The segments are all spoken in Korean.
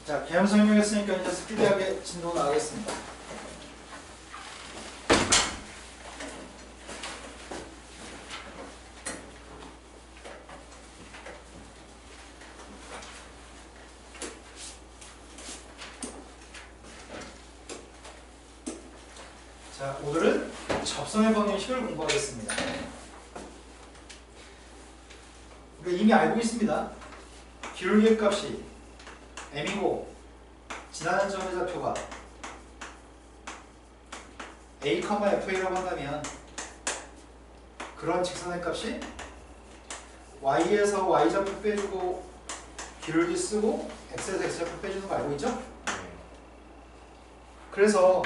자, 개념 설명했으니까 이제 스피드하게 진도 나가겠습니다. 자, 오늘은 접선의 방정식을 공부하겠습니다. 우리가 이미 알고 있습니다. 기울기의 값이 m이고 지나는 점의 좌표가 a, f라고 한다면 그런 직선의 값이 y에서 y좌표 빼주고 기울기 쓰고 x에서 x좌표 빼주는 거 알고 있죠? 그래서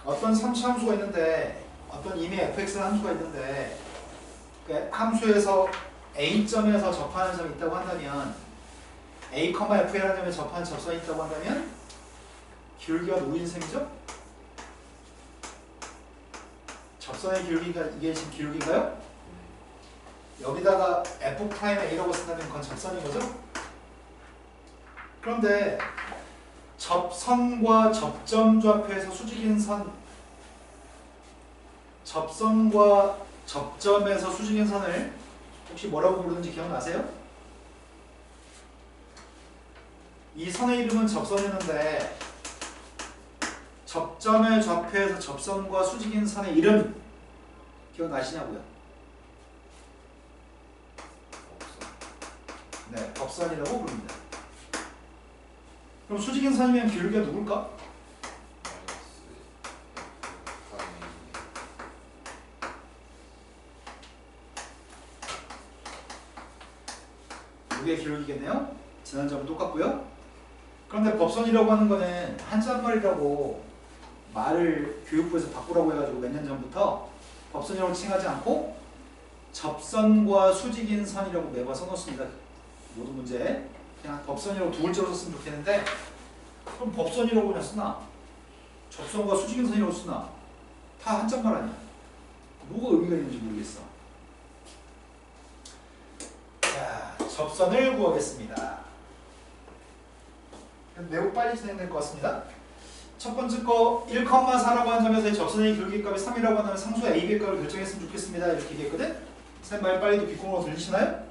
어떤 3차 함수가 있는데 어떤 이미 fx라는 함수가 있는데 그 함수에서 a점에서 접하는 점이 있다고 한다면 a, f라는 점에 접하는 접선이 있다고 한다면 기울기가 누구인 셈이죠? 접선의 기울기가 이게 지금 기울기인가요? 여기다가 f'a라고 쓴다면 그건 접선인 거죠? 그런데 접선과 접점 좌표에서 수직인 선, 접선과 접점에서 수직인 선을 혹시 뭐라고 부르는지 기억나세요? 이 선의 이름은 접선이었는데 접점의 좌표에서 접선과 수직인 선의 이름 기억나시냐고요? 네, 법선이라고 부릅니다. 그럼 수직인 선이면 기울기가 누굴까? 이게 기울기겠네요. 지난 점은 똑같고요. 그런데 법선이라고 하는 거는 한자말이라고 말을 교육부에서 바꾸라고 해가지고 몇 년 전부터 법선이라고 칭하지 않고 접선과 수직인 선이라고 매번 써놓습니다. 모든 문제에 그냥 법선이라고 두 글자로 썼으면 좋겠는데 그럼 법선이라고 그냥 쓰나? 접선과 수직인 선이라고 쓰나? 다 한자말 아니야. 뭐가 의미가 있는지 모르겠어. 자, 접선을 구하겠습니다. 매우 빨리 진행될 것 같습니다. 첫 번째 거 1,4라고 한 점에서의 접선의 기울기값이 3이라고 한다면 상수 AB의 값을 결정했으면 좋겠습니다. 이렇게 얘기했거든? 쌤 말 빨리도 귓구멍으로 들리시나요?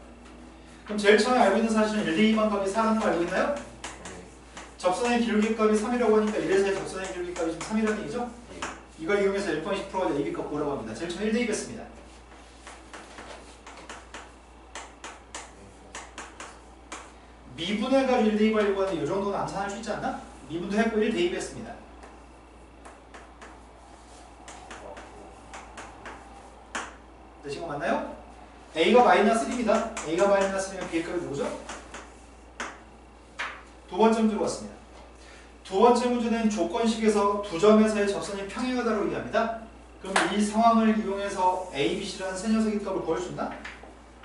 그럼 제일 처음에 알고 있는 사실은 1대 2번 값이 4라는 거 알고 있나요? 접선의 기울기값이 3이라고 하니까 1에서의 접선의 기울기값이 지금 3이라는 얘기죠? 이걸 이용해서 1번씩 풀어가지고 AB 값 구하라고 합니다. 제일 처음에 1대 2겠습니다. 미분의 값 1대 2 하려고 하는데 이 정도는 암산할 수 있지 않나? 미분도 했고 1대 2 했습니다. 되신 거 맞나요? A가 마이너스 1입니다. A가 마이너스 1이면 B의 값이 누구죠? 두 번째 문제로 왔습니다. 두 번째 문제는 조건식에서 두 점에서의 접선이 평행하다고 얘기합니다. 그럼 이 상황을 이용해서 A, B, C라는 세 녀석의 값을 구할 수 있나?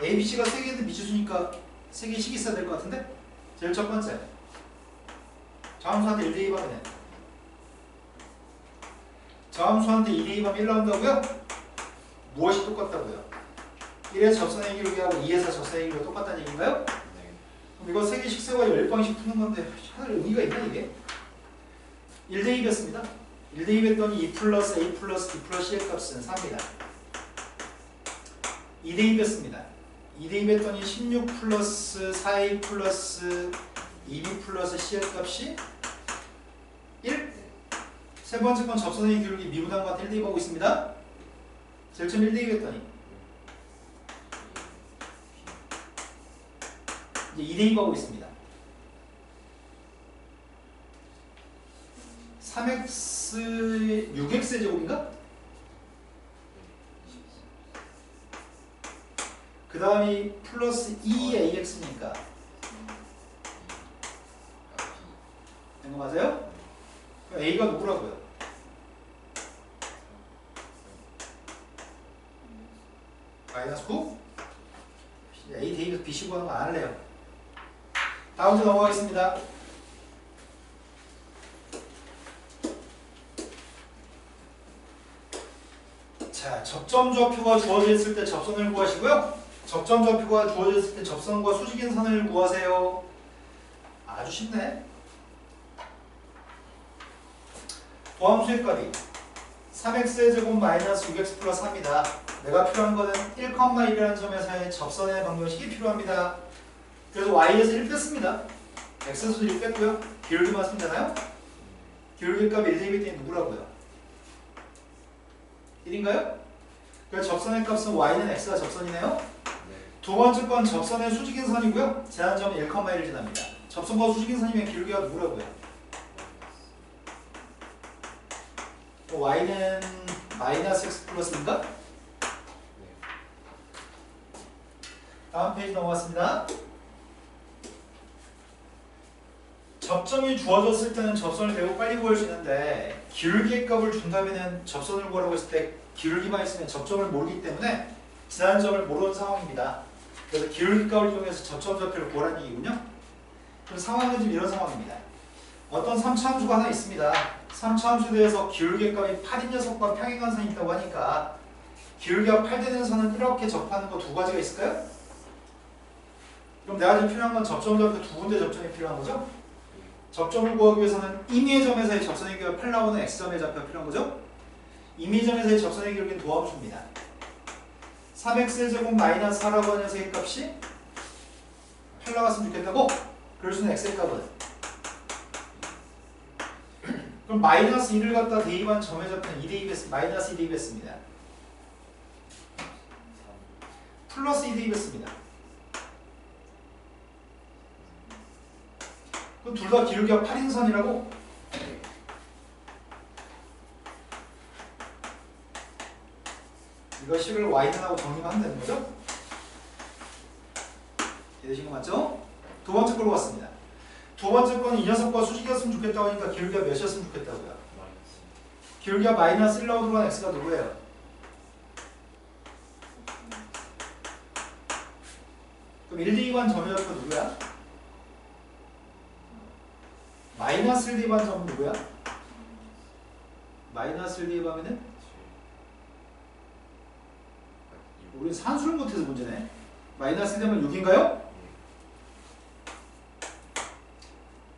A, B, C가 세 개인데 미지수니까 세 개씩 있어야 될 것 같은데? 제일 첫 번째. 저함수한테 1대 2 하면 돼. 저함수한테 2대 2 하면 1 나온다고요? 무엇이 똑같다고요? 1에서 접선의 기울기하고 2에서 접선의 기울기가 똑같다는 얘기인가요? 네. 그럼 이거 3개씩 세워서 10방씩 푸는 건데 할 의미가 있나 이게? 1대 2였습니다. 1대 2 했더니 2 플러스 A 플러스 B 플러스 C의 값은 4입니다. 2대 2였습니다. 2대 2 했더니 16 플러스 4A 플러스 2B 플러스 C의 값이 1? 세 번째 건 접선의 기울기 미분한 것 같아 1대 2 하고 있습니다. 제일 처음 1대 2 했더니 이제 2대 2 하고 있습니다. 3x 6x의 제곱인가? 그 다음이 플러스 2ax니까 된 거 맞아요? a가 누구라고요? 마이너스 9? a 대입해서 bc 구하는 거 안 할래요. 다음 문제 넘어가겠습니다. 자, 접점 좌표가 주어졌을 때 접선을 구하시고요. 접점 좌표가 주어졌을 때 접선과 수직인 선을 구하세요. 아주 쉽네. 도함수의 값이 3x의 제곱 마이너스 6x 플러스 3이다. 내가 필요한 거는 1,1이라는 점에서의 접선의 방정식이 필요합니다. 그래서 y에서 1 뺐습니다. x에서도 1 뺐고요. 기울기만 쓰면 되나요? 기울기 값 1 대입했더니 누구라고요? 1인가요? 그래서 접선의 값은 y는 x가 접선이네요. 두 번째 건 접선의 수직인 선이고요. 제한점은 1,1을 지납니다. 접선과 수직인 선이면 기울기가 누구라고요? y는 마이너스 x 플러스인가? 다음 페이지 넘어갔습니다. 접점이 주어졌을 때는 접선을 매우 빨리 구할 수 있는데 기울기의 값을 준다면 접선을 구하라고 했을 때 기울기만 있으면 접점을 모르기 때문에 지난 점을 모르는 상황입니다. 그래서 기울기 값을 이용해서 접점 좌표를 구하라는 얘기군요. 그럼 상황은 지금 이런 상황입니다. 어떤 3차 함수가 하나 있습니다. 3차 함수에 대해서 기울기 값이 8인 녀석과 평행한 선이 있다고 하니까 기울기가 8 되는 선은 이렇게 접하는 거 두 가지가 있을까요? 그럼 내가 지금 필요한 건 접점 좌표 두 군데 접점이 필요한 거죠? 접점을 구하기 위해서는 임의의 점에서의 접선의 기울기가 8 나오는 x점의 좌표가 필요한 거죠? 임의의 점에서의 접선의 기울기는 도함수입니다. 3x의 제곱 마이너스 4라고 하는 녀석의 값이 8 나왔으면 좋겠다고? 그럴 수는 x의 값은 그럼 마이너스 1을 갖다 대입한 점의 좌표는 2 대입했습니다. 마이너스 2 대입했습니다. 플러스 2 대입했습니다. 그럼 둘 다 기울기가 8인 선이라고? 이거 식을 y는하고 정리만 하면 되는 거죠? 이해되신 거 맞죠? 두 번째 걸로 갔습니다. 두 번째 건 이 녀석과 수직이었으면 좋겠다고 하니까 기울기가 몇이었으면 좋겠다고요? 기울기가 마이너스 1라고 들어간 x가 누구예요? 그럼 1 대입한 점의 좌표가 누구야? 마이너스 1 대입한 점은 누구야? 마이너스 1 대입하면은? 우리 산수를 못해서 문제네. 마이너스 1 되면 6인가요?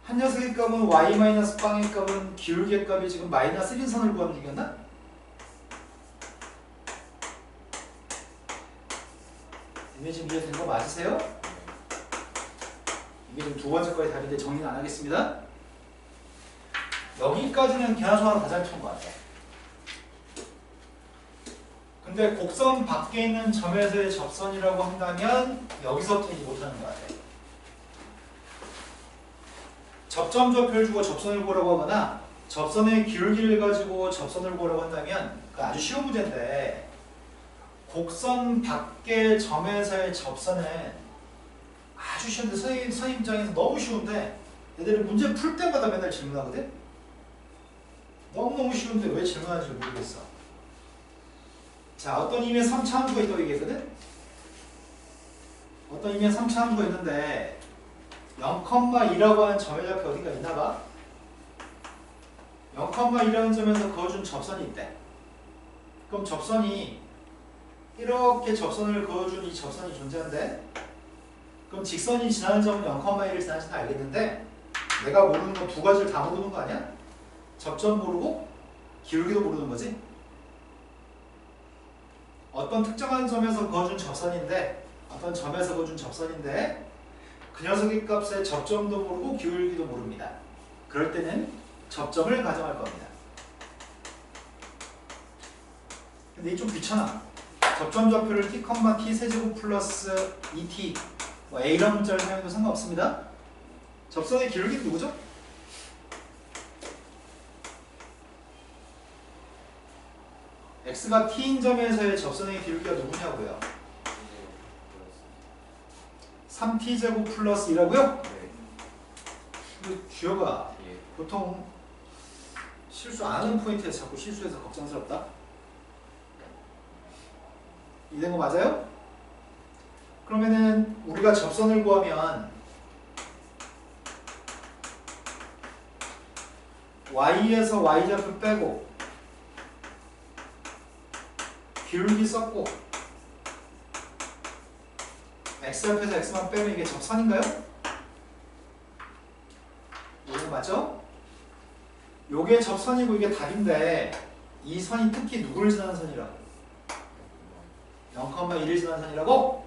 한 녀석의 값은 y 마이너스 빵의 값은 기울기의 값이 지금 마이너스 1인 선을 구하는 중이었나? 이게 지금 이해된 거 맞으세요? 이게 지금 두 번째 거의 답인데 정리는 안 하겠습니다. 여기까지는 계산서가 가장 좋은 것 같아요. 근데 곡선 밖에 있는 점에서의 접선이라고 한다면 여기서부터 이제 못하는 것 같아요. 접점 좌표를 주고 접선을 구하라고 하거나 접선의 기울기를 가지고 접선을 구하라고 한다면 아주 쉬운 문제인데 곡선 밖의 점에서의 접선은 아주 쉬운데 선생님 입장에서 너무 쉬운데 얘들은 문제 풀 때마다 맨날 질문하거든? 너무너무 쉬운데 왜 질문하는지 모르겠어. 자, 어떤 의미의 3차 함수가 있다고 얘기했거든? 어떤 의미의 3차 함수가 있는데 0,2라고 하는 점의 좌표 어딘가 있나봐? 0,2라는 점에서 그어준 접선이 있대. 그럼 접선이 이렇게 접선을 그어준 이 접선이 존재한대. 그럼 직선이 지나는 점은 0,1을 지나는지는 알겠는데 내가 모르는 건 두 가지를 다 모르는 거 아니야? 접점 모르고 기울기도 모르는 거지? 어떤 특정한 점에서 그어준 접선인데 어떤 점에서 그어준 접선인데 그 녀석의 값의 접점도 모르고 기울기도 모릅니다. 그럴 때는 접점을 가정할 겁니다. 근데 이게 좀 귀찮아. 접점 좌표를 t, t 세제곱 플러스 2t 뭐 a라는 문자를 사용해도 상관없습니다. 접선의 기울기는 누구죠? x가 t인 점에서의 접선의 기울기가 누구냐고요? 3t제곱 플러스 2라고요? 네. 주여가 보통 실수 안 하는 포인트에서 자꾸 실수해서 걱정스럽다. 이된 거 맞아요? 그러면은 우리가 접선을 구하면 y에서 y좌표 빼고 기울기 썼고 x 앞에서 x만 빼면 이게 접선인가요? 접선 맞죠? 요게 접선이고 이게 답인데 이 선이 특히 누구를 지나는 선이라고? 0,1을 지나는 선이라고?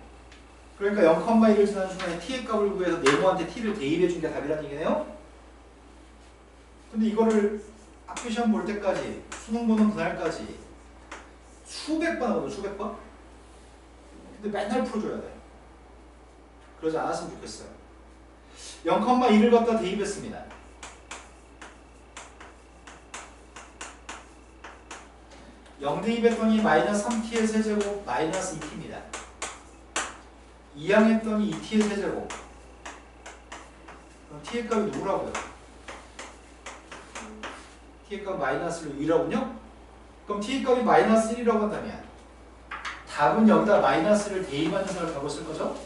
그러니까 0,1을 지나는 순간에 t의 값을 구해서 네모한테 t를 대입해 준 게 답이라는 얘기네요. 근데 이거를 학교 시험 볼 때까지 수능 보는 그날까지 수백 번 하거든, 수백 번? 근데 맨날 풀어줘야 돼. 그러지 않았으면 좋겠어요. 0,1을 갖다 대입했습니다. 0 대입했더니 마이너스 3t의 세제곱 마이너스 2t입니다. 2항 했더니 2t의 세제곱. 그럼 t의 값이 누구라고요? t의 값 마이너스 2라군요? 그럼 t의 값이 마이너스 1이라고 한다면 답은 여기다 마이너스를 대입하는 걸 갖고 쓸 거죠?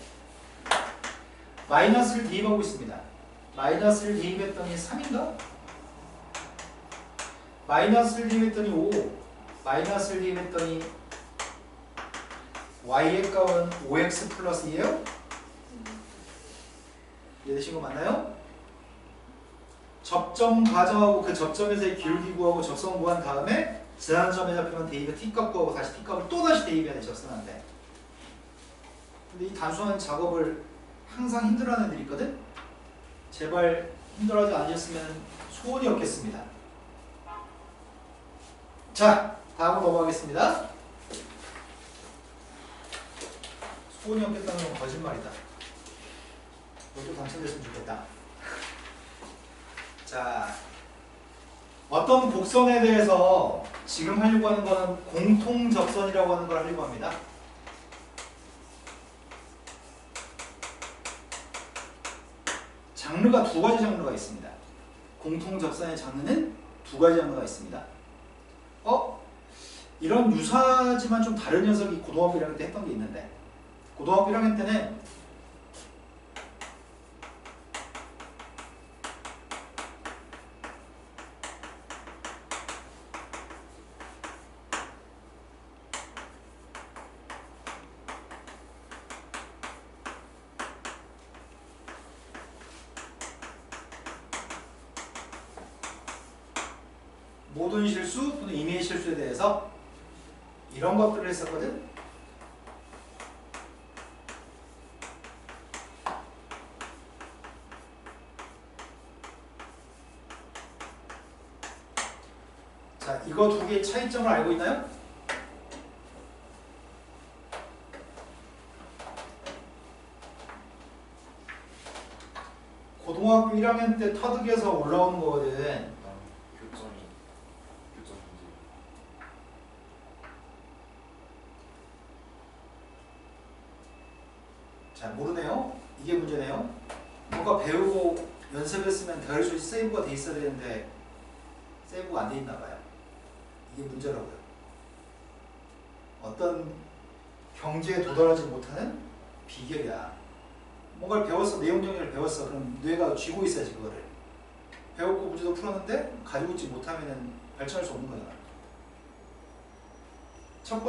마이너스를 대입하고 있습니다. 마이너스를 대입했더니 3인가? 마이너스를 대입했더니 5. 마이너스를 대입했더니 y의 값은 5x 플러스 2예요? 이해되신 거 맞나요? 접점 가정하고 그 접점에서의 기울기 구하고 접선 구한 다음에 지난 점에 잡히면 대입에 t값 구하고 다시 t값을 또다시 대입해야 돼, 접선한데. 근데 이 단순한 작업을 항상 힘들어하는 애들이 있거든? 제발 힘들어하지 않으셨으면 소원이 없겠습니다. 자, 다음으로 넘어가겠습니다. 소원이 없겠다는 건 거짓말이다. 너도 당첨됐으면 좋겠다. 자, 어떤 곡선에 대해서 지금 하려고 하는 거는 공통접선이라고 하는 걸 하려고 합니다. 장르가 두 가지 장르가 있습니다. 공통접선의 장르는 두 가지 장르가 있습니다. 이런 유사하지만 좀 다른 녀석이 고등학교 1학년 때 했던 게 있는데, 고등학교 1학년 때는 모든 실수 또는 임의의 실수에 대해서 이런 것들을 했었거든. 자, 이거 두 개의 차이점을 알고 있나요? 고등학교 1학년 때 터득에서 올라온 거거든. 교점 문제. 자, 모르네요. 이게 문제네요. 뭔가 배우고 연습했으면 될 수 있어 세이브가 돼 있어야 되는데 세이브가 안 돼 있나 봐요. 이게 문제라고요. 어떤 경지에 도달하지 못하는 비결이야. 뭔가를 배웠어, 내용 정리를 배웠어. 그럼 뇌가 쥐고 있어야지 그거를. 배웠고 문제도 풀었는데 가지고 있지 못하면 발전할 수 없는 거잖아. 첫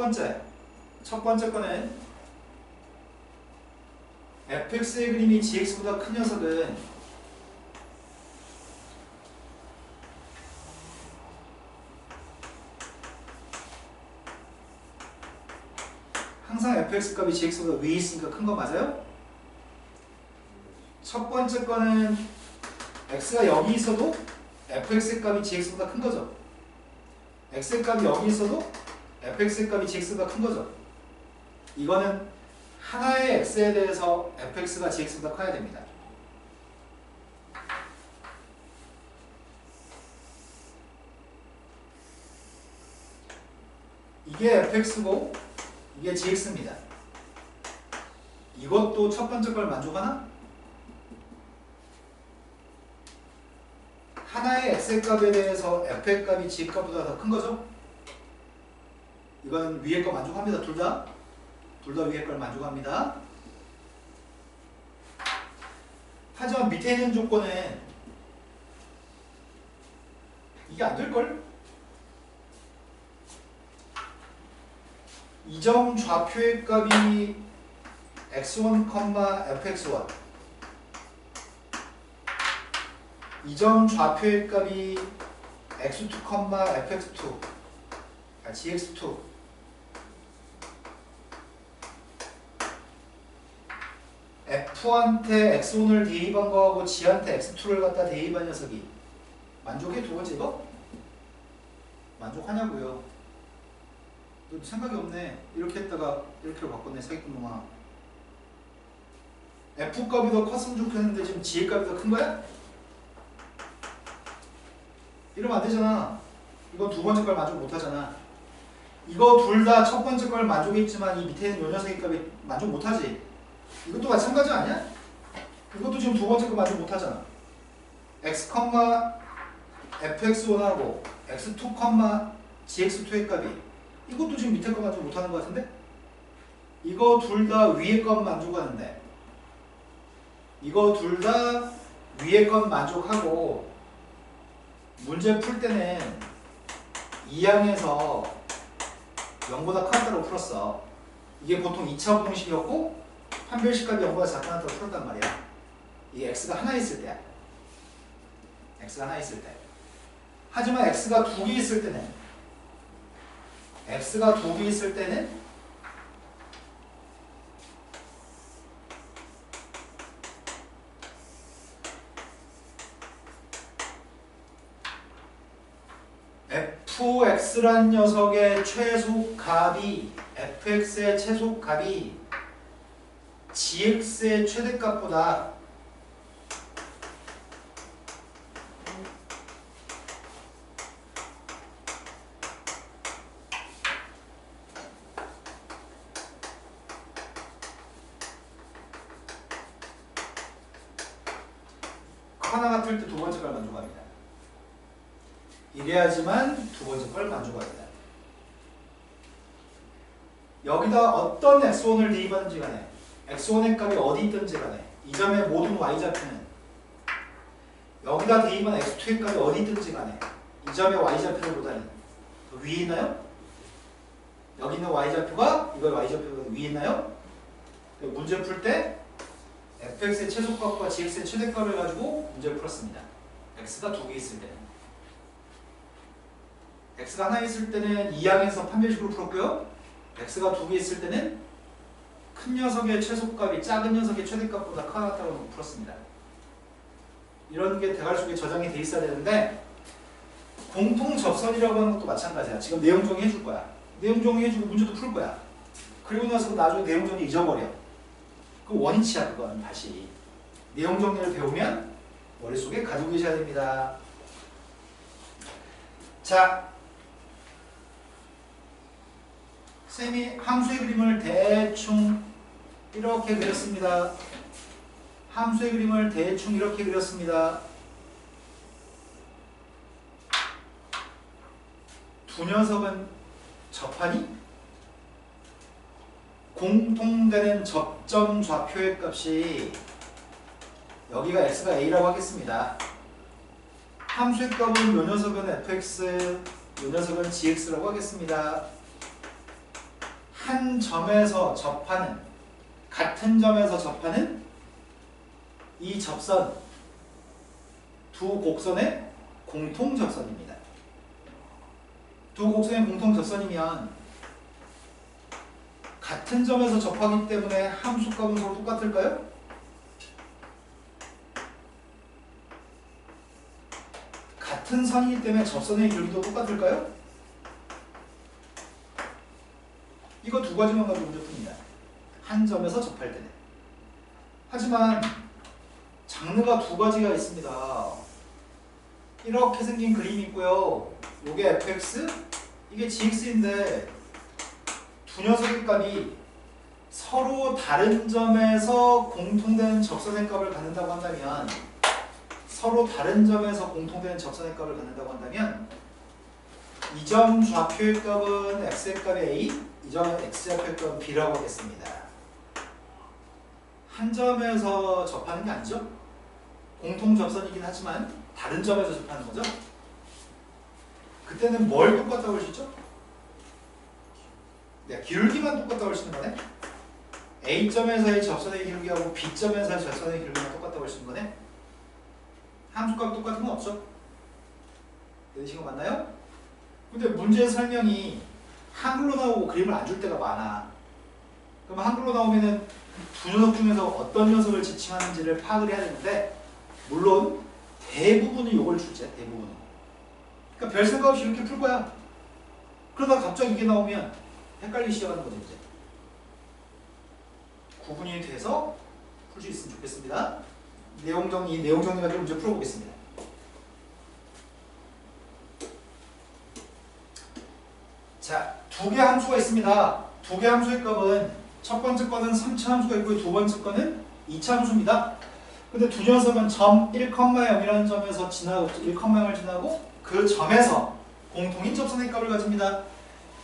번째 거는 fx의 그림이 gx보다 큰 녀석은 항상 fx 값이 gx보다 위에 있으니까 큰 거 맞아요? 첫 번째 거는 x가 여기 있어도 fx의 값이 gx보다 큰 거죠. x의 값이 여기 있어도 fx의 값이 gx보다 큰 거죠. 이거는 하나의 x에 대해서 fx가 gx보다 커야 됩니다. 이게 fx고 이게 gx입니다. 이것도 첫 번째 걸 만족하나? 하나의 x의 값에 대해서 f의 값이 g 값보다 더 큰 거죠? 이건 위에 거 만족합니다. 둘 다 위에 걸 만족합니다. 하지만 밑에 있는 조건은 이게 안 될걸? 이 점 좌표의 값이 x1, fx1. 이 점 좌표의 값이 x2, fx2, gx2 F한테 x1을 대입한 거하고 g한테 x2를 갖다 대입한 녀석이 만족해? 두 번째 이거? 만족하냐고요? 너 생각이 없네. 이렇게 했다가 이렇게로 바꿨네. 사기꾼 놈아. F값이 더 컸으면 좋겠는데 지금 G값이 더 큰 거야? 이러면 안 되잖아. 이건 두 번째 걸 만족 못 하잖아. 이거 둘 다 첫 번째 걸 만족했지만 이 밑에 있는 요 녀석의 값이 만족 못 하지. 이것도 마찬가지 아니야? 이것도 지금 두 번째 거 만족 못 하잖아. x, fx1하고 x2, gx2의 값이 이것도 지금 밑에 거 만족 못 하는 거 같은데? 이거 둘 다 위에 것 만족하는데 이거 둘 다 위에 것 만족하고 문제 풀 때는 2항에서 0보다 크다고 풀었어. 이게 보통 2차 공식이었고 판별식 값이 0보다 작다고 풀었단 말이야. 이 x가 하나 있을 때야. x가 하나 있을 때. 하지만 x가 두 개 있을 때는 fx란 녀석의 최소값이 fx의 최소값이 gx의 최대값보다 하나 같을 때 두 번째 걸 만족합니다. 이래야지만 두 번째 걸 만족합니다. 여기다 어떤 x1을 대입하는지 간에 x1의 값이 어디 있든지 간에 이 점의 모든 y좌표는 여기다 대입한 x2의 값이 어디 있든지 간에 이 점의 y좌표보다는 위에 있나요? 여기 있는 y좌표가 이거 y좌표가 위에 있나요? 문제 풀 때 fx의 최소값과 gx의 최대값을 가지고 문제를 풀었습니다. x가 두 개 있을 때는 x가 하나 있을 때는 2항에서 판별식으로 풀었고요. x가 두 개 있을 때는 큰 녀석의 최소값이 작은 녀석의 최대값보다 크다고 풀었습니다. 이런 게 대괄 속에 저장이 돼 있어야 되는데 공통 접선이라고 하는 것도 마찬가지야. 지금 내용 정리 해줄 거야. 내용 정리 해주고 문제도 풀 거야. 그리고 나서 나중에 내용 정리 잊어버려. 그 원위치야. 그건 다시 내용 정리를 배우면 머릿속에 가지고 계셔야 됩니다. 자, 쌤이 함수의 그림을 대충 이렇게 그렸습니다. 함수의 그림을 대충 이렇게 그렸습니다. 두 녀석은 접하니? 공통되는 접점 좌표의 값이 여기가 x가 a라고 하겠습니다. 함수의 값은 요 녀석은 fx, 요 녀석은 gx라고 하겠습니다. 한 점에서 접하는, 같은 점에서 접하는 이 접선, 두 곡선의 공통 접선입니다. 두 곡선의 공통 접선이면 같은 점에서 접하기 때문에 함수값은 서로 똑같을까요? 같은 선이기 때문에 접선의 길이도 똑같을까요? 이거 두 가지만 가지고 문제 풉니다. 한 점에서 접할 때는. 하지만 장르가 두 가지가 있습니다. 이렇게 생긴 그림이 있고요. 이게 fx, 이게 gx인데 두 녀석의 값이 서로 다른 점에서 공통되는 접선의 값을 갖는다고 한다면 서로 다른 점에서 공통되는 접선의 값을 갖는다고 한다면 이 점 좌표의 값은 x의 값이 a, 이 점 x좌표의 값은 b라고 하겠습니다. 한 점에서 접하는 게 아니죠? 공통 접선이긴 하지만 다른 점에서 접하는 거죠? 그때는 뭘 똑같다고 할 수 있죠? 네, 기울기만 똑같다고 할 수 있는 거네? A점에서의 접선의 기울기하고 B점에서의 접선의 기울기만 똑같다고 할 수 있는 거네? 함수값 똑같은 건 없죠. 내리신 거 맞나요? 근데 문제 설명이 한글로 나오고 그림을 안 줄 때가 많아. 그럼 한글로 나오면은 두 녀석 중에서 어떤 녀석을 지칭하는지를 파악을 해야 되는데, 물론 대부분은 이걸 출제, 대부분은. 그러니까 별 생각 없이 이렇게 풀 거야. 그러다가 갑자기 이게 나오면 헷갈리기 시작하는 거죠, 이제. 구분이 돼서 풀 수 있으면 좋겠습니다. 내용 정리 가지고 문제 풀어보겠습니다. 자, 두 개 함수가 있습니다. 두 개 함수의 값은 첫 번째 거는 3차 함수가 있고요. 두 번째 거는 2차 함수입니다. 근데 두 녀석은 점 1,0이라는 점에서 지나고 1,0을 지나고 그 점에서 공통인 접선의 값을 가집니다.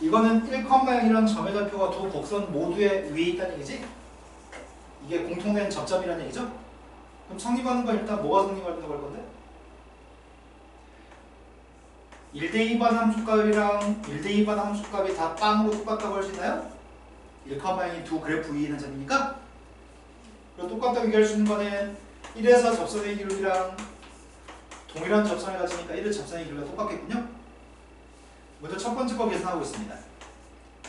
이거는 1,0이라는 점의 좌표가 두 곡선 모두의 위에 있다는 얘기지? 이게 공통된 접점이라는 얘기죠? 그럼 성립하는 건 일단 뭐가 성립한다고 할 건데? 1대2 반 함수값이랑 1대2 반 함수값이 다 빵으로 똑같다고 할 수 있나요? 1,0이 두 그래프 위에 있는 점이니까. 그리고 똑같다고 얘기할 수 있는 거는 1에서 접선의 기울기랑 동일한 접선을 가지니까 1의 접선의 기울기가 똑같겠군요. 먼저 첫 번째 거 계산하고 있습니다.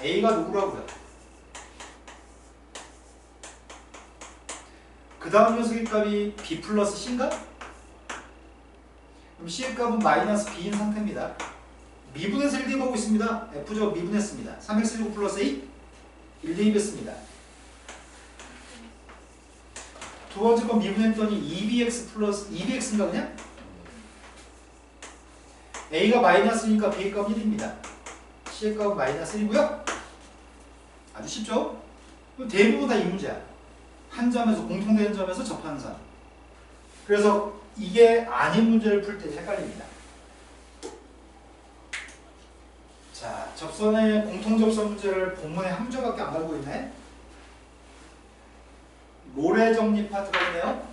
A가 누구라고요? 그 다음 녀석의 값이 B 플러스 C인가? 그럼 C의 값은 마이너스 B인 상태입니다. 미분해서 1대2 보고 있습니다. F죠? 미분했습니다. 3x19 플러스 A 1대2 했습니다. 두 번째 건 미분했더니 2bx 플러스 2bx인가 그냥? A가 마이너스니까 B의 값은 1입니다. C의 값은 마이너스 1이고요. 아주 쉽죠? 대부분 다 이 문제야. 한 점에서 공통되는 점에서 접하는 선. 그래서 이게 아닌 문제를 풀 때 헷갈립니다. 자, 접선의 공통접선 문제를 본문에 한 문제밖에 안 가지고 있네. 로레 정리 파트가 있네요.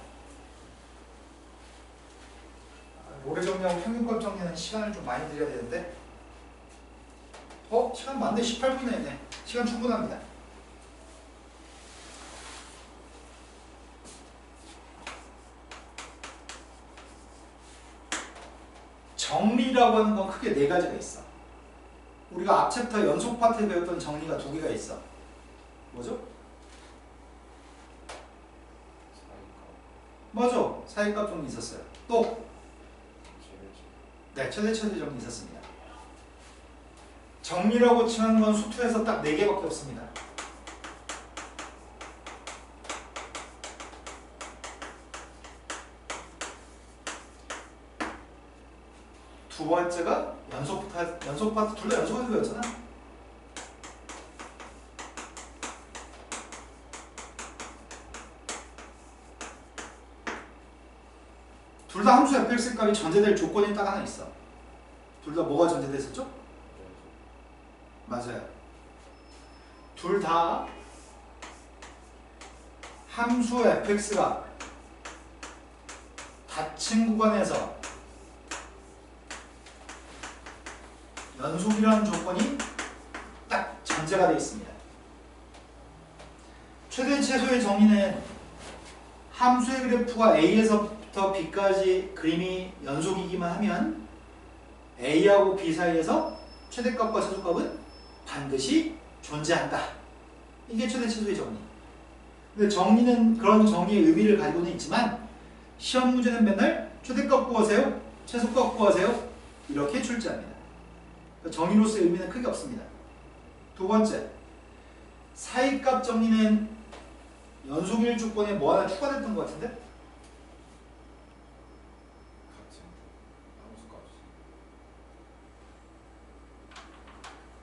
로레 정리하고 평균값 정리는 시간을 좀 많이 들여야 되는데, 시간 많네. 18분이나 있네. 시간 충분합니다. 정리라고 하는 건 크게 네 가지가 있어. 우리가 앞 챕터 연속 파트에 배웠던 정리가 두 개가 있어. 뭐죠? 맞아. 사이값 정리 있었어요. 또? 네, 최대 정리 있었습니다. 정리라고 칭하는 건 수투에서 딱 4개밖에 없습니다. 두 번째가 연속 파트 둘 다 연속해서 배웠잖아. 둘 다 함수 fx 값이 전제될 조건이 딱 하나 있어. 둘 다 뭐가 전제됐었죠? 맞아요. 둘 다 함수 fx가 닫힌 구간에서 연속이라는 조건이 딱 전제가 되어 있습니다. 최대 최소의 정의는 함수의 그래프가 A에서부터 B까지 그림이 연속이기만 하면 A하고 B 사이에서 최대값과 최소값은 반드시 존재한다. 이게 최대 최소의 정의. 근데 정의는 그런 정의의 의미를 가지고는 있지만 시험 문제는 맨날 최대값 구하세요, 최소값 구하세요 이렇게 출제합니다. 정의로서의 의미는 크게 없습니다. 두 번째, 사이값 정리는 연속일 조건에 뭐 하나 추가됐던 것 같은데?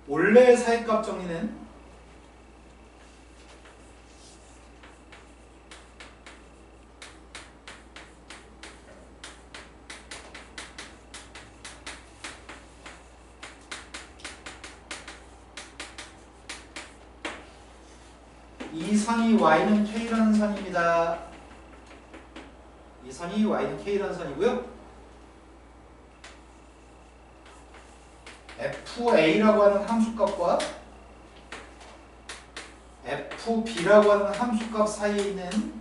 원래 사이값 정리는 이 선이 y는 k라는 선입니다. 이 선이 y는 k라는 선이고요. fa라고 하는 함수값과 fb라고 하는 함수값 사이에 있는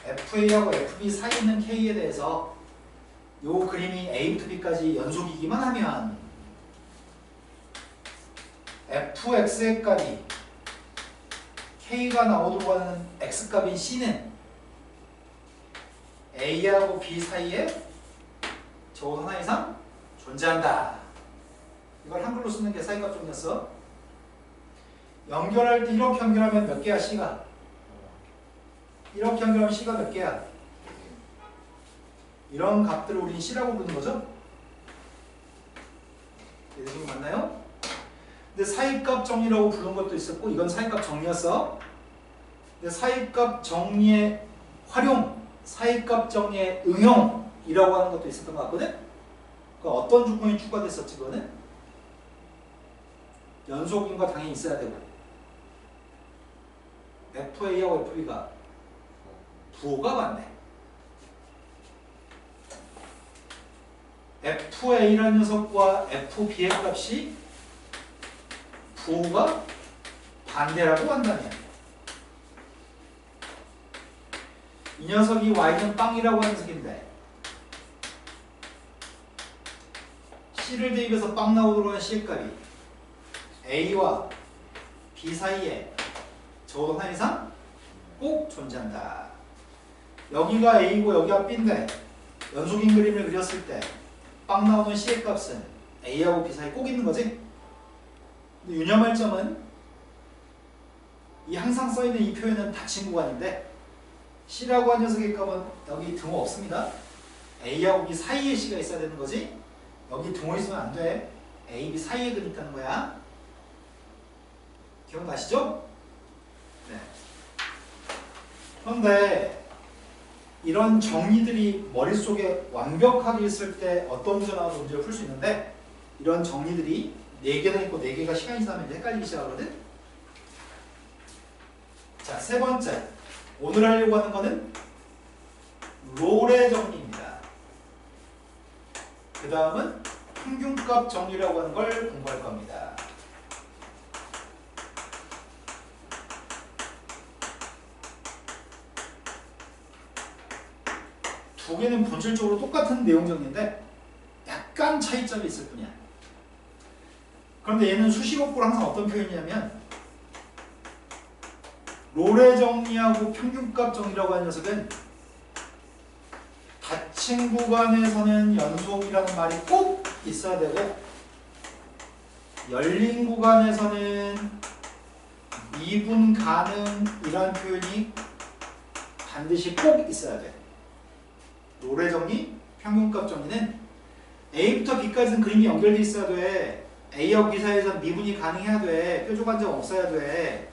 FA하고 FB 사이에 있는 K에 대해서 요 그림이 A부터 B까지 연속이기만 하면 fx의 값이 K가 나오도록 하는 x값인 C는 A하고 B 사이에 적어도 하나 이상 존재한다. 이걸 한글로 쓰는 게 사이값 정리였어. 연결할 때 이렇게 연결하면 몇 개야 C가? 이렇게 연결하면 C가 몇 개야? 이런 값들을 우리는 C라고 부르는 거죠? 지금 맞나요? 근데 사이값 정리라고 부르는 것도 있었고 이건 사이값 정리였어. 근데 사이값 정리의 활용, 사이값 정리의 응용이라고 하는 것도 있었던 것 같거든? 그 어떤 조건이 추가됐었지 그거는? 연속인과 당연히 있어야 되고 FA하고 FB가 부호가 맞네. FA라는 녀석과 FB의 값이 부호가 반대라고 한다면 이 녀석이 Y는 빵이라고 하는 녀석인데 C를 대입해서 빵 나오도록 하는 C의 값이 A와 B 사이에 적어도 하나 이상 꼭 존재한다. 여기가 A고 여기가 B인데 연속인 그림을 그렸을 때 빵 나오는 C의 값은 A하고 B 사이에 꼭 있는 거지. 근데 유념할 점은 이 항상 써있는 이 표현은 닫힌 구간인데 C라고 하는 녀석의 값은 여기 등호 없습니다. A하고 B 사이에 C가 있어야 되는 거지. 여기 등호 있으면 안 돼. A, B 사이에 근 있다는 거야. 기억나시죠? 네. 그런데 이런 정리들이 머릿속에 완벽하게 있을 때 어떤 문제 나와도 문제를 풀 수 있는데 이런 정리들이 4개나 있고 4개가 시간이 지나면 이제 헷갈리기 시작하거든. 자, 세 번째 오늘 하려고 하는 거는 롤의 정리입니다. 그 다음은 평균값 정리라고 하는 걸 공부할 겁니다. 두 개는 본질적으로 똑같은 내용 정리인데 약간 차이점이 있을 뿐이야. 그런데 얘는 수식어구로 항상 어떤 표현이냐면 롤의 정리하고 평균값 정리라고 하는 녀석은 닫힌 구간에서는 연속이라는 말이 꼭 있어야 되고 열린 구간에서는 미분 가능이라는 표현이 반드시 꼭 있어야 돼. 롤의 정리, 평균값 정리는 A부터 B까지는 그림이 연결돼 있어야 돼. A하고 B 사이에서는 미분이 가능해야 돼. 뾰족한 점 없어야 돼.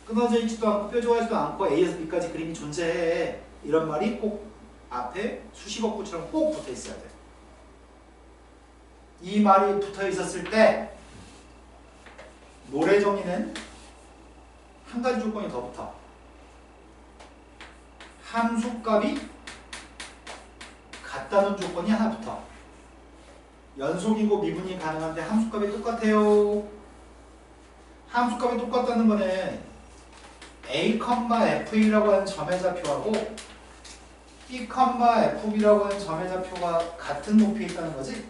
끊어져 있지도 않고 뾰족하지도 않고 A에서 B까지 그림이 존재해. 이런 말이 꼭 앞에 수식어구처럼 꼭 붙어 있어야 돼. 이 말이 붙어 있었을 때 롤의 정리는 한 가지 조건이 더 붙어. 함수값이 같다는 조건이 하나 붙어. 연속이고 미분이 가능한데 함수값이 똑같아요. 함수값이 똑같다는 거는 A, FA라고 하는 점의 좌표하고 B, FB라고 하는 점의 좌표가 같은 높이에 있다는 거지.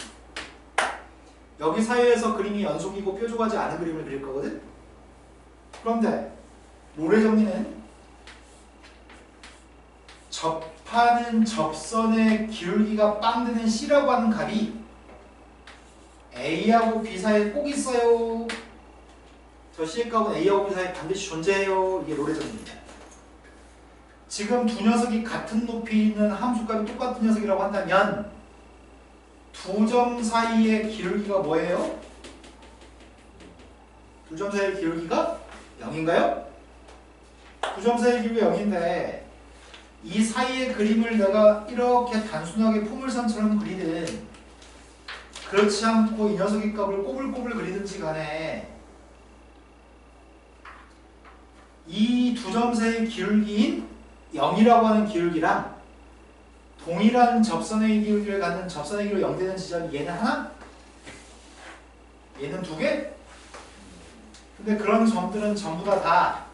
여기 사이에서 그림이 연속이고 뾰족하지 않은 그림을 그릴 거거든. 그런데 롤의 정리는 접하는 접선의 기울기가 빵 되는 C라고 하는 값이 A하고 B 사이에 꼭 있어요. 저 C의 값은 A하고 B 사이에 반드시 존재해요. 이게 롤의 정리입니다. 지금 두 녀석이 같은 높이 있는 함수값이 똑같은 녀석이라고 한다면 두 점 사이의 기울기가 뭐예요? 두 점 사이의 기울기가 0인가요? 두 점 사이의 기울기가 0인데 이 사이의 그림을 내가 이렇게 단순하게 포물선처럼 그리든 그렇지 않고 이 녀석의 값을 꼬불꼬불 그리든지 간에 이 두 점 사이의 기울기인 0이라고 하는 기울기랑 동일한 접선의 기울기를 갖는 접선의 기울기 0 되는 지점이 얘는 하나? 얘는 두 개? 근데 그런 점들은 전부 다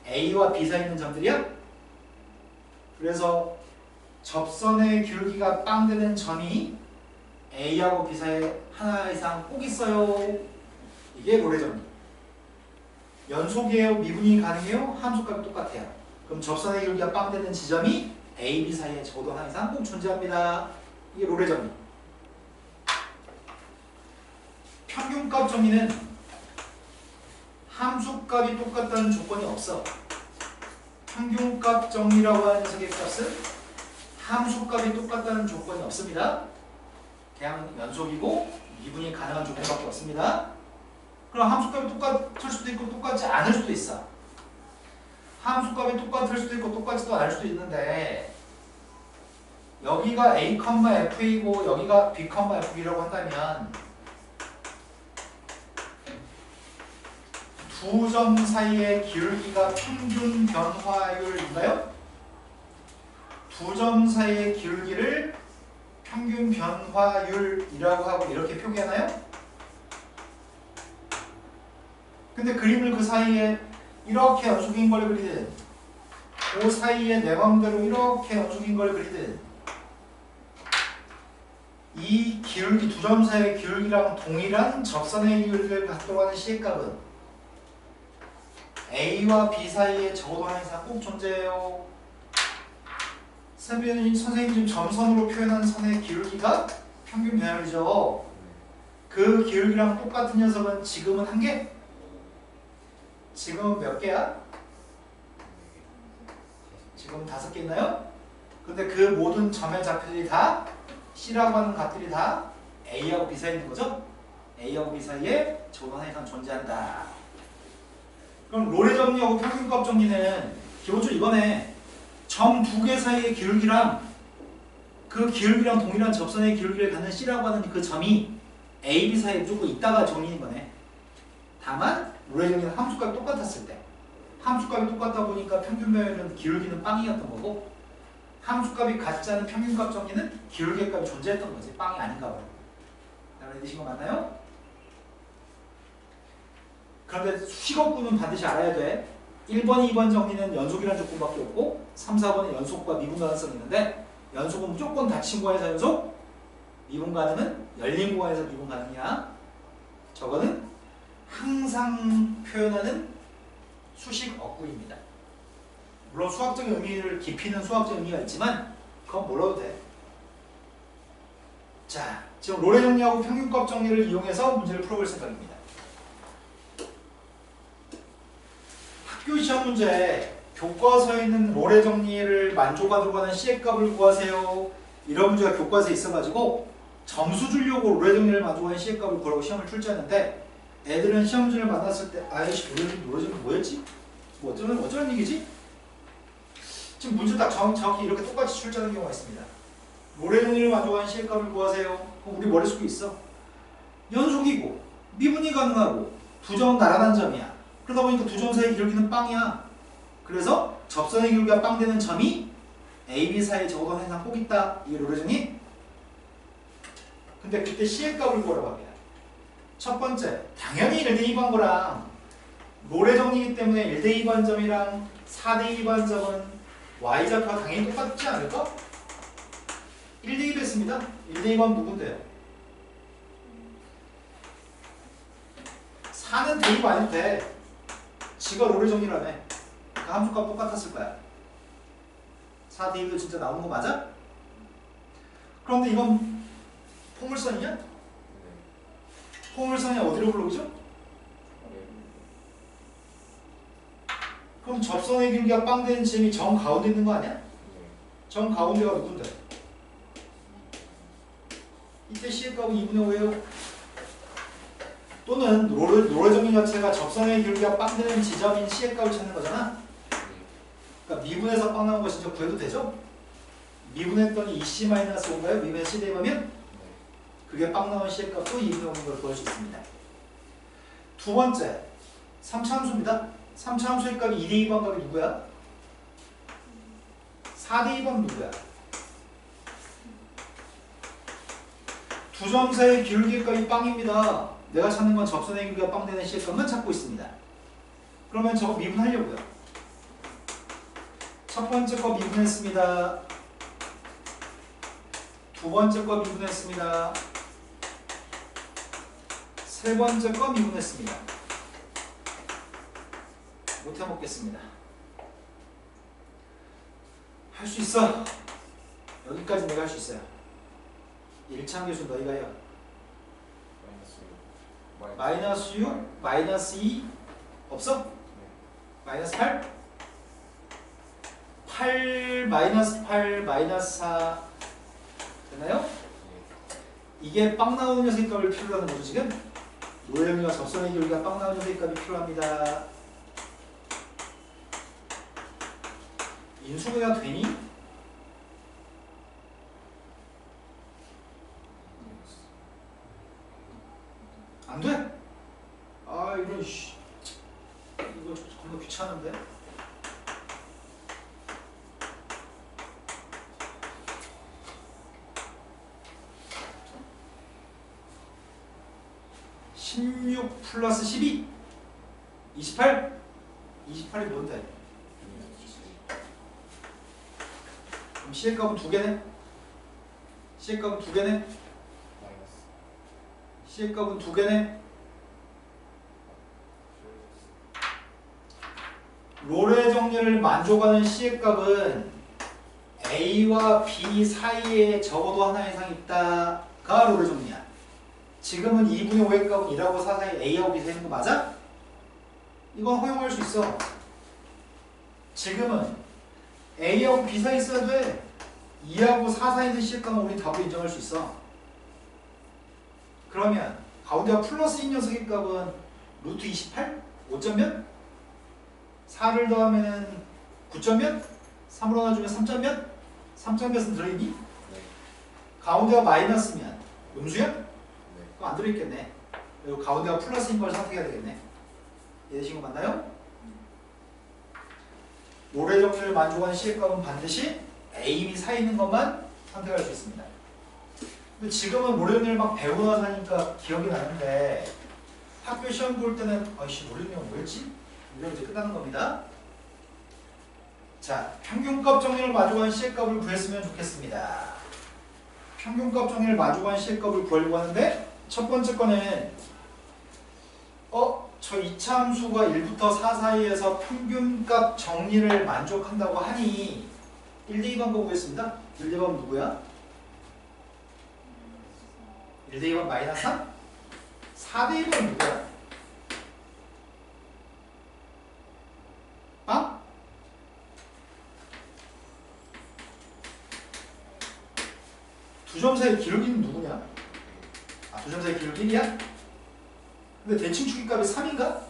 A와 B 사이에 있는 점들이야? 그래서 접선의 기울기가 빵 되는 점이 A하고 B 사이에 하나 이상 꼭 있어요. 이게 롤의 정리. 연속이에요? 미분이 가능해요? 함수값이 똑같아요. 그럼 접선의 기울기가 빵 되는 지점이 A, B 사이에 적어도 하나 이상 꼭 존재합니다. 이게 롤의 정리. 평균값 정리는 함수값이 똑같다는 조건이 없어. 평균값 정리라고 하는 녀석의 값은 함수값이 똑같다는 조건이 없습니다. 그냥 연속이고 미분이 가능한 조건밖에 없습니다. 그럼 함수값이 똑같을 수도 있고 똑같지 않을 수도 있어. 함수값이 똑같을 수도 있고 똑같지도 않을 수도 있는데 여기가 A, F이고 여기가 B, F이라고 한다면 두 점 사이의 기울기가 평균 변화율인가요? 두 점 사이의 기울기를 평균 변화율이라고 하고 이렇게 표기하나요? 근데 그림을 그 사이에 이렇게 연속인 걸 그리든 그 사이에 내 맘대로 이렇게 연속인 걸 그리든 이 기울기, 두 점 사이의 기울기랑 동일한 접선의 기울기를 갖도록 하는 C의 값은 A와 B 사이에 적어도 하나 이상 꼭 존재해요. 선생님이 지금 점선으로 표현한 선의 기울기가 평균 변화율이죠. 그 기울기랑 똑같은 녀석은 지금은 한 개? 지금은 몇 개야? 지금 5개 있나요? 근데 그 모든 점의 좌표들이 다 C라고 하는 값들이 다 A하고 B 사이에 있는 거죠? A하고 B 사이에 적어도 하나 이상 존재한다. 그럼 롤의 정리하고 평균값 정리는 기본적으로 이거네. 점 두 개 사이의 기울기랑 그 기울기랑 동일한 접선의 기울기를 갖는 C라고 하는 그 점이 A, B 사이에 무조건 있다가 정리인 거네. 다만 롤의 정리는 함수값이 똑같았을 때 함수값이 똑같다 보니까 평균 변화율은 기울기는 빵이었던 거고 함수값이 같지 않은 평균값 정리는 기울기의 값이 존재했던 거지. 빵이 아닌가 봐요. 여러분 이해되신 거 맞나요? 그런데 수식어구는 반드시 알아야 돼. 1번, 2번 정리는 연속이라는 조건밖에 없고 3, 4번은 연속과 미분 가능성이 있는데 연속은 무조건 닫힌 구간에서 연속, 미분 가능은 열린 구간에서 미분 가능이야. 저거는 항상 표현하는 수식어구입니다. 물론 수학적인 의미를 깊이는 수학적인 의미가 있지만 그건 몰라도 돼. 자, 지금 롤의 정리하고 평균값 정리를 이용해서 문제를 풀어볼 생각입니다. 학교 시험 문제 교과서에 있는 롤의 정리를 만족하도록 하는 C의 값을 구하세요. 이런 문제가 교과서에 있어가지고 점수 주려고 롤의 정리를 만족하는 C의 값을 구하라고 시험을 출제하는데 애들은 시험 문제를 만났을 때 아이씨 롤의 정리 뭐였지? 뭐 어쩌는 얘기지? 지금 문제 딱 정확히 이렇게 똑같이 출제하는 경우가 있습니다. 롤의 정리를 만족하는 C의 값을 구하세요. 그럼 우리 머릿속에 있어. 연속이고 미분이 가능하고 두 점은 나란한 점이야. 그러다 보니까 두 점 사이의 기울기는 빵이야. 그래서 접선의 기울기가 빵 되는 점이 A, B 사이에 적어도 항상 꼭 있다. 이게 롤의 정리? 근데 그때 C의 값을 구하라고 합니다. 첫 번째, 당연히 1대 2번 거랑 롤의 정리이기 때문에 1대 2번 점이랑 4대 2번 점은 Y좌표가 당연히 똑같지 않을까? 1대 1을 했습니다. 1대 2번 누군데요? 4는 대입 안 해도 돼. 지가 롤의 정리라며. 그 함수값 똑같았을 거야. 4 대입도 진짜 나오는 거 맞아? 그런데 이건 포물선이냐? 포물선이 어디로 불러오죠? 그럼 접선의 기울기가 빵 되는 지점이 정 가운데 있는 거 아니야? 정 가운데가 누군데? 이때 C의 값은 2분의 5예요. 또는 롤의 정리 자체가 접선의 기울기가 빵 되는 지점인 C의 값을 찾는 거잖아. 그러니까 미분해서 빵 나온 거 진짜 구해도 되죠? 미분했더니 2C-5인가요? 미분해서 C 대입하면 그게 빵 나온 C의 값도 2분의 5인 걸 구할 수 있습니다. 두 번째, 3차 함수입니다. 3차 함수의 값이 2대 2번 값이 누구야? 4대 2번 누구야? 두 점 사이의 기울기의 값이 빵입니다. 내가 찾는 건 접선의 기울기가 빵 되는 C의 값만 찾고 있습니다. 그러면 저거 미분하려고요. 첫 번째 거 미분했습니다. 두 번째 거 미분했습니다. 세 번째 거 미분했습니다. 못 해먹겠습니다. 할 수 있어. 여기까지 내가 할 수 있어요. 일창 교수 너희가 해요. 마이너스 6, 마이너스 2 없어? 마이너스 8? 8, 마이너스 8, 마이너스 4 되나요? 이게 빵 나오는 녀석의 값을 필요로 하는 거죠 지금? 노형이와 접선의 기울기가 빵 나오는 녀석의 값이 필요합니다. 인수분해가 되니? 안 돼? 아 이런 씨 이거 겁나 귀찮은데? (16) 플러스 12 28? 28이 뭔데? 그럼 C의 값은 두 개네? C의 값은 두 개네? C의 값은 두 개네? 롤의 정리를 만족하는 C의 값은 A와 B 사이에 적어도 하나 이상 있다가 롤의 정리야. 지금은 2분의 5의 값은 1하고 4 사이 A하고 B 사이에 있는 거 맞아? 이건 허용할 수 있어. 지금은 A하고 B 사이에 있어야 돼. 2하고 4 사이에 있는 C의 값은 우리 답으로 인정할 수 있어. 그러면 가운데가 플러스인 녀석의 값은 루트 28? 5점 몇? 4를 더하면 9점 몇? 3으로 나눠주면 3점 몇? 3점 몇은 들어있니? 네. 가운데가 마이너스면 음수야? 네. 그거 안 들어있겠네. 그리고 가운데가 플러스인 걸 선택해야 되겠네. 이해되신 거 맞나요? 롤의 정리를 만족하는 C의 값은 반드시 A, B 사이에 있는 것만 선택할 수 있습니다. 근데 지금은 롤의 정리를 막 배우고 나서 하니까 기억이 나는데 학교 시험 볼 때는 아이씨 롤의 정리가 뭐였지? 이러면 이제 끝나는 겁니다. 자, 평균값 정리를 만족하는 C의 값을 구했으면 좋겠습니다. 평균값 정리를 만족하는 C의 값을 구하려고 하는데 첫 번째 거는 저 2차 함수가 1부터 4 사이에서 평균값 정리를 만족한다고 하니 1, 2번 거 보겠습니다. 1, 2번 누구야? 1, 2번 마이너스 3? 4, 2번 누구야? 빵? 두 점 사이 기울기는 누구냐? 아, 두 점 사이 기울기 1이야? 근데 대칭 추기값이 3인가?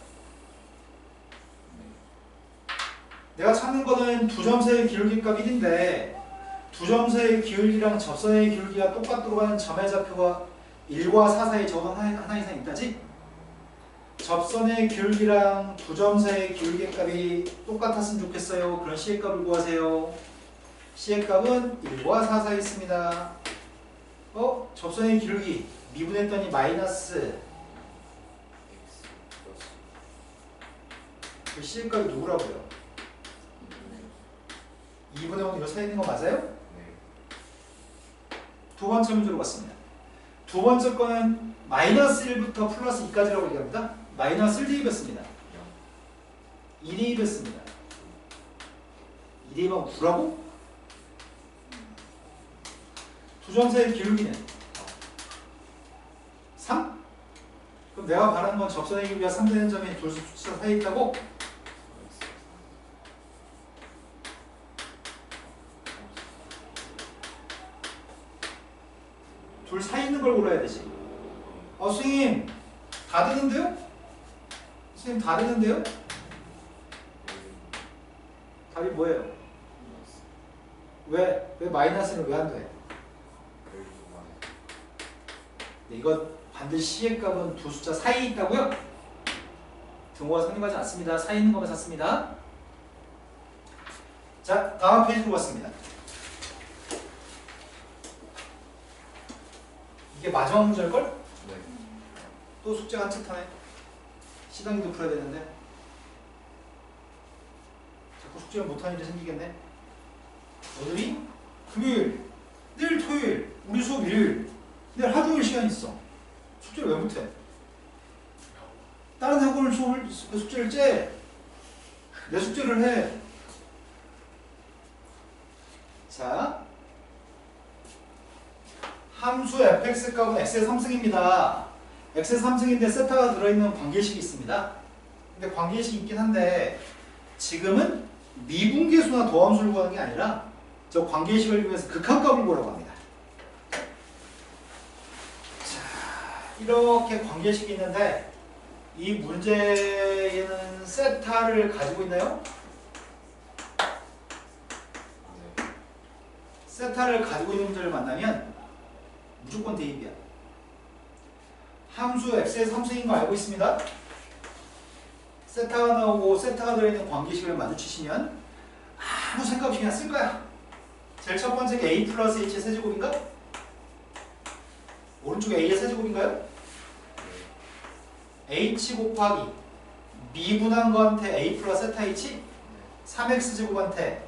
내가 찾는 거는 두 점 사이 기울기값 1인데 두 점 사이 기울기랑 접선의 기울기가 똑같도록 하는 점의 좌표가 1과 4 사이에 적어도 하나 이상 있다지? 접선의 기울기랑 두 점 사이의 기울기 값이 똑같았으면 좋겠어요. 그런 C의 값을 구하세요. C의 값은 1과 4 사이에 있습니다. 접선의 기울기 미분했더니 마이너스 그 C의 값이 누구라고요? 2분의 5는 이거 사이에 있는 거 맞아요? 네. 두 번째 문제로 갔습니다. 두 번째 거는 마이너스 1부터 플러스 2까지라고 얘기합니다. 마이너스 1 대입했습니다. 2 대입했습니다. 2 대입하면 9라고? 두 점 사이의 기울기는 3? 그럼 내가 바라는 건 접선의 기울기가 3 되는 점이 둘 숫자 사이에 있다고? 둘 사이에 있는 걸 골라야 되지. 선생님 다 되는데요? 선생님 다 되는데요? 답이 뭐예요? 왜 마이너스는 왜 안 돼? 이거 반드시 C의 값은 두 숫자 사이에 있다고요? 등호가 성립하지 않습니다. 사이에 있는 것만 찾습니다. 자, 다음 페이지로 갔습니다. 이게 마지막 문제일걸? 네. 또 숙제가 한 책 타네. 시단위도 풀어야 되는데 자꾸 숙제를 못하는 일이 생기겠네. 오늘이 금요일, 내일 토요일, 우리 수업 일요일, 내일 하루 종일 시간 있어. 숙제를 왜 못해? 다른 학원을 수업을 그 숙제를 째. 내 숙제를 해. 자, 함수 fx 값은 x의 3승입니다. x의 3승인데 세타가 들어있는 관계식이 있습니다. 근데 관계식이 있긴 한데 지금은 미분계수나 도함수를 구하는 게 아니라 저 관계식을 이용해서 극한값을 구하라고 합니다. 자, 이렇게 관계식이 있는데 이 문제에는 세타를 가지고 있나요? 세타를 가지고 있는 문제를 만나면 무조건 대입이야. 함수 x의 3승인 거 알고 있습니다. 세타가 나오고 세타가 들어있는 관계식을 마주치시면 아무 생각 없이 그냥 쓸 거야. 제일 첫 번째 게 a 플러스 h의 세제곱인가? 오른쪽에 a의 세제곱인가요? h 곱하기 미분한 거한테 a 플러스 세타 h 3x 제곱한테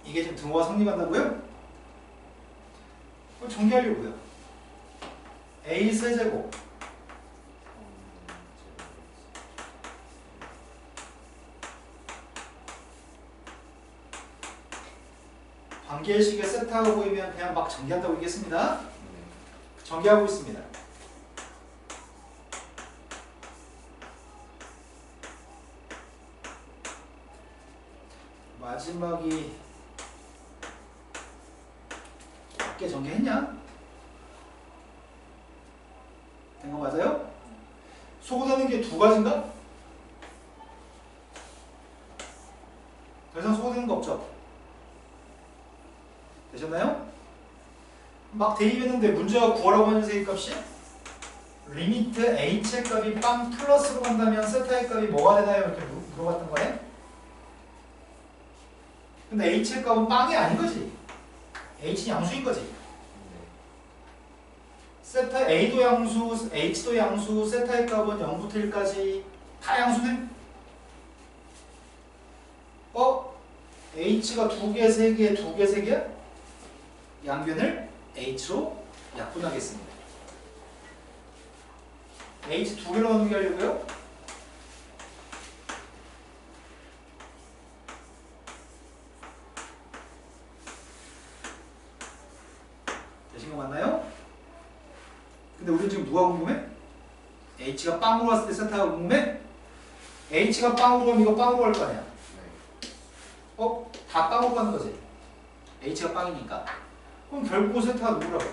이게 지금 등호가 성립한다고요? 그럼 정리하려고요. a 세제곱 관계식의 세타가 보이면 그냥 막 전개한다고 얘기했습니다. 전개하고 있습니다. 마지막이 맞게 전개했냐? 된 거 맞아요? 소구되는 게 두 가지인가? 더 이상 소구되는 거 없죠? 되셨나요? 막 대입했는데 문제가 구하라고 하는 세의 값이 리미트 h의 값이 빵 플러스로 간다면 세타의 값이 뭐가 되나요? 이렇게 물어봤던 거네. 근데 h의 값은 빵이 아닌 거지. h는 양수인 거지. 세타 a도 양수, h도 양수, 세타의 값은 0부터 1까지 다 양수네. h가 2개, 3개, 2개, 3개야? 양변을 h로 약분하겠습니다. h 2개로 나누게 하려고요. 되신 거 맞나요? 근데 우리 지금 누가 궁금해? h가 빵으로 갔을 때 세타가 궁금해? h가 빵으로 가면 이거 빵으로 갈 거 아니야? 다 빵으로 가는 거지. h가 빵이니까. 그럼 결국 세타가 누구라고?